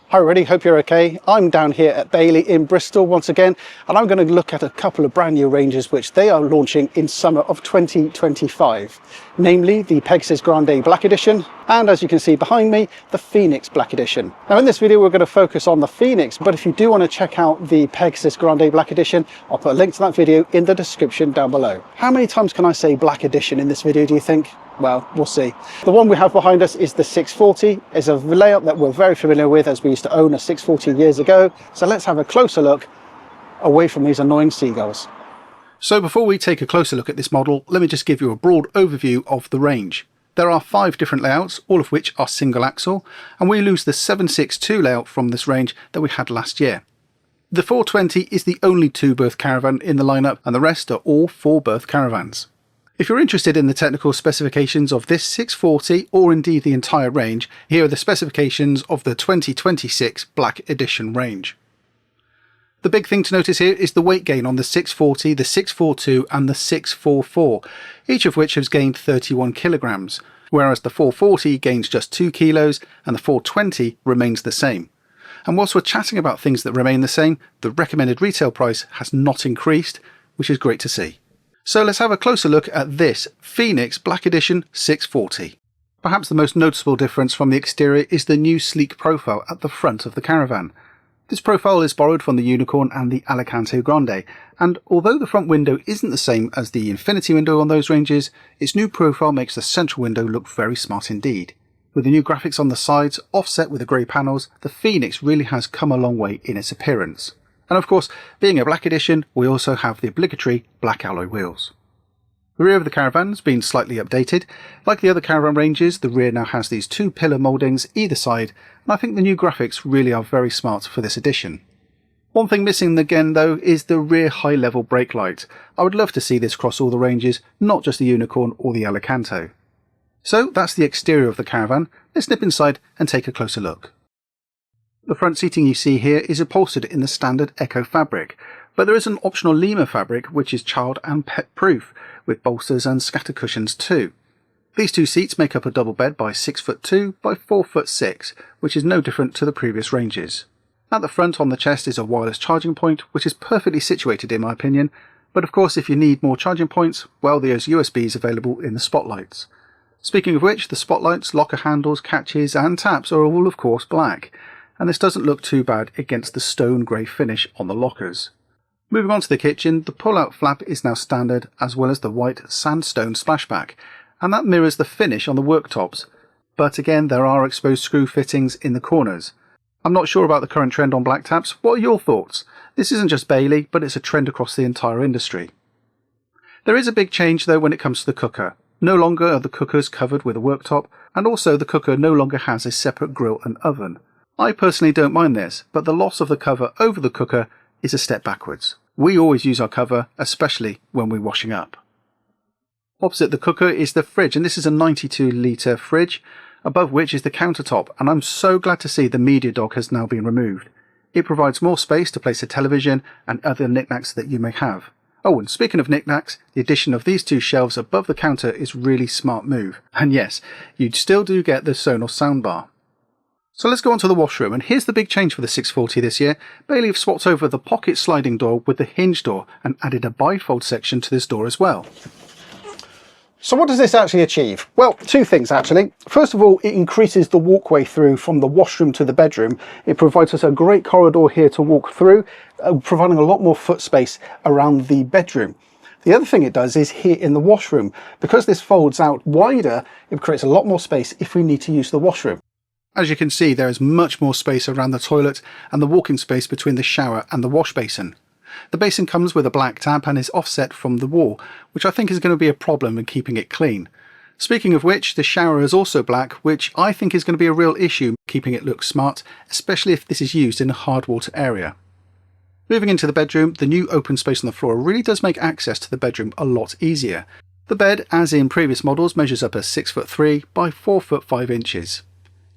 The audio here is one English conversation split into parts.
Hi everybody, hope you're okay. I'm down here at Bailey in Bristol once again, and I'm going to look at a couple of brand new ranges which they are launching in summer of 2025, namely the Pegasus Grande Black Edition, and as you can see behind me, the Phoenix Black Edition. Now in this video we're going to focus on the Phoenix, but if you do want to check out the Pegasus Grande Black Edition, I'll put a link to that video in the description down below. How many times can I say Black Edition in this video, do you think? Well, we'll see. The one we have behind us is the 640. It's a layout that we're very familiar with as we used to own a 640 years ago. So let's have a closer look away from these annoying seagulls. So before we take a closer look at this model, let me just give you a broad overview of the range. There are 5 different layouts, all of which are single axle, and we lose the 762 layout from this range that we had last year. The 420 is the only 2-berth caravan in the lineup, and the rest are all 4-berth caravans. If you're interested in the technical specifications of this 640 or indeed the entire range, here are the specifications of the 2026 Black Edition range. The big thing to notice here is the weight gain on the 640, the 642 and the 644, each of which has gained 31 kilograms, whereas the 440 gains just 2 kilos and the 420 remains the same. And whilst we're chatting about things that remain the same, the recommended retail price has not increased, which is great to see. So let's have a closer look at this Phoenix Black Edition 640. Perhaps the most noticeable difference from the exterior is the new sleek profile at the front of the caravan. This profile is borrowed from the Unicorn and the Alicante Grande, and although the front window isn't the same as the Infinity window on those ranges, its new profile makes the central window look very smart indeed. With the new graphics on the sides, offset with the grey panels, the Phoenix really has come a long way in its appearance. And of course, being a Black Edition, we also have the obligatory black alloy wheels. The rear of the caravan has been slightly updated. Like the other caravan ranges, the rear now has these 2 pillar mouldings either side, and I think the new graphics really are very smart for this edition. One thing missing again though is the rear high level brake light. I would love to see this across all the ranges, not just the Unicorn or the Alicante. So that's the exterior of the caravan. Let's nip inside and take a closer look. The front seating you see here is upholstered in the standard Echo fabric, but there is an optional Lima fabric which is child and pet proof, with bolsters and scatter cushions too. These 2 seats make up a double bed by 6'2" by 4'6", which is no different to the previous ranges. At the front on the chest is a wireless charging point, which is perfectly situated in my opinion, but of course if you need more charging points, well, there's USBs available in the spotlights. Speaking of which, the spotlights, locker handles, catches and taps are all of course black, and this doesn't look too bad against the stone grey finish on the lockers. Moving on to the kitchen, the pull-out flap is now standard, as well as the white sandstone splashback, and that mirrors the finish on the worktops, but again there are exposed screw fittings in the corners. I'm not sure about the current trend on black taps. What are your thoughts? This isn't just Bailey, but it's a trend across the entire industry. There is a big change though when it comes to the cooker. No longer are the cookers covered with a worktop, and also the cooker no longer has a separate grill and oven. I personally don't mind this, but the loss of the cover over the cooker is a step backwards. We always use our cover, especially when we're washing up. Opposite the cooker is the fridge, and this is a 92-litre fridge, above which is the countertop, and I'm so glad to see the media dog has now been removed. It provides more space to place a television and other knickknacks that you may have. Oh, and speaking of knickknacks, the addition of these 2 shelves above the counter is a really smart move. And yes, you still do get the Sonos soundbar. So let's go on to the washroom, and here's the big change for the 640 this year. Bailey have swapped over the pocket sliding door with the hinge door and added a bifold section to this door as well. So what does this actually achieve? Well, 2 things actually. First of all, it increases the walkway through from the washroom to the bedroom. It provides us a great corridor here to walk through, providing a lot more foot space around the bedroom. The other thing it does is here in the washroom, because this folds out wider, it creates a lot more space if we need to use the washroom. As you can see, there is much more space around the toilet and the walking space between the shower and the wash basin. The basin comes with a black tap and is offset from the wall, which I think is going to be a problem in keeping it clean. Speaking of which, the shower is also black, which I think is going to be a real issue keeping it look smart, especially if this is used in a hard water area. Moving into the bedroom, the new open space on the floor really does make access to the bedroom a lot easier. The bed, as in previous models, measures up as 6'3" by 4'5" inches.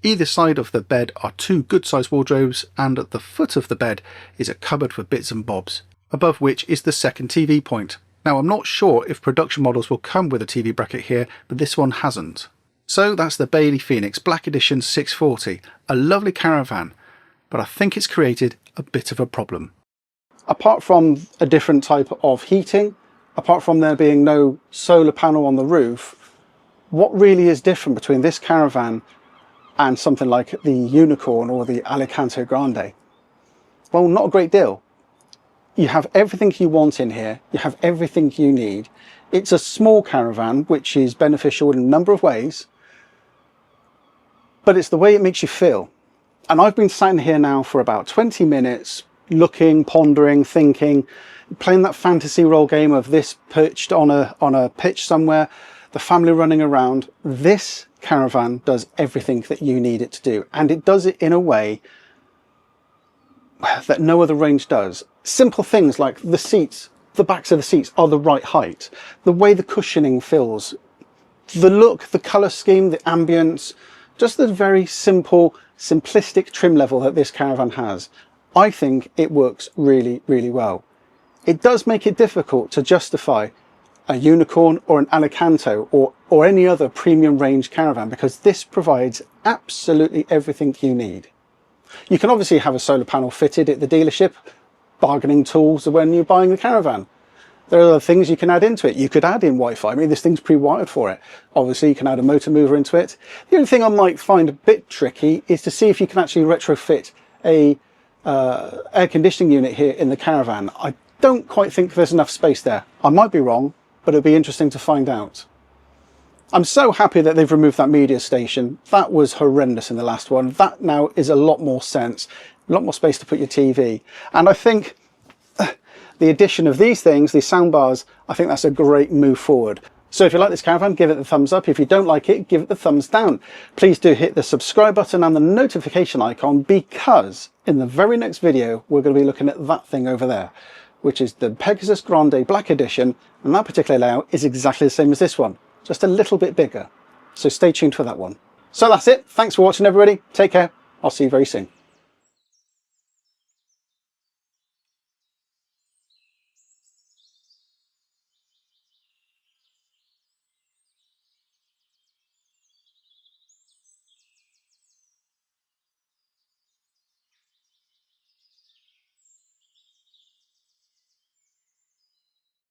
Either side of the bed are 2 good-sized wardrobes, and at the foot of the bed is a cupboard for bits and bobs, above which is the second TV point. Now I'm not sure if production models will come with a TV bracket here, but this one hasn't. So that's the Bailey Phoenix Black Edition 640, a lovely caravan. but I think it's created a bit of a problem. Apart from a different type of heating, apart from there being no solar panel on the roof, what really is different between this caravan and something like the Unicorn or the Alicante Grande? Well, not a great deal. You have everything you want in here. You have everything you need. It's a small caravan, which is beneficial in a number of ways, but it's the way it makes you feel. And I've been sat here now for about 20 minutes, looking, pondering, thinking, playing that fantasy role game of this perched on a pitch somewhere, the family running around. This caravan does everything that you need it to do, and it does it in a way that no other range does. Simple things like the seats, the backs of the seats are the right height, the way the cushioning feels, the look, the colour scheme, the ambience, just the very simple, simplistic trim level that this caravan has. I think it works really, really well. It does make it difficult to justify a Unicorn or an Alicante or any other premium range caravan, because this provides absolutely everything you need. You can obviously have a solar panel fitted at the dealership, bargaining tools when you're buying the caravan. There are other things you can add into it. You could add in Wi-Fi. I mean, this thing's pre-wired for it. Obviously, you can add a motor mover into it. The only thing I might find a bit tricky is to see if you can actually retrofit a air conditioning unit here in the caravan. I don't quite think there's enough space there. I might be wrong, but it'd be interesting to find out. I'm so happy that they've removed that media station. That was horrendous in the last one. That now is a lot more sense, a lot more space to put your TV. And I think the addition of these things, these sound bars, I think that's a great move forward. So if you like this caravan, give it the thumbs up. If you don't like it, give it the thumbs down. Please do hit the subscribe button and the notification icon, because in the very next video, we're going to be looking at that thing over there, which is the Pegasus Grande Black Edition. And that particular layout is exactly the same as this one, just a little bit bigger. So stay tuned for that one. So that's it. Thanks for watching, everybody. Take care. I'll see you very soon.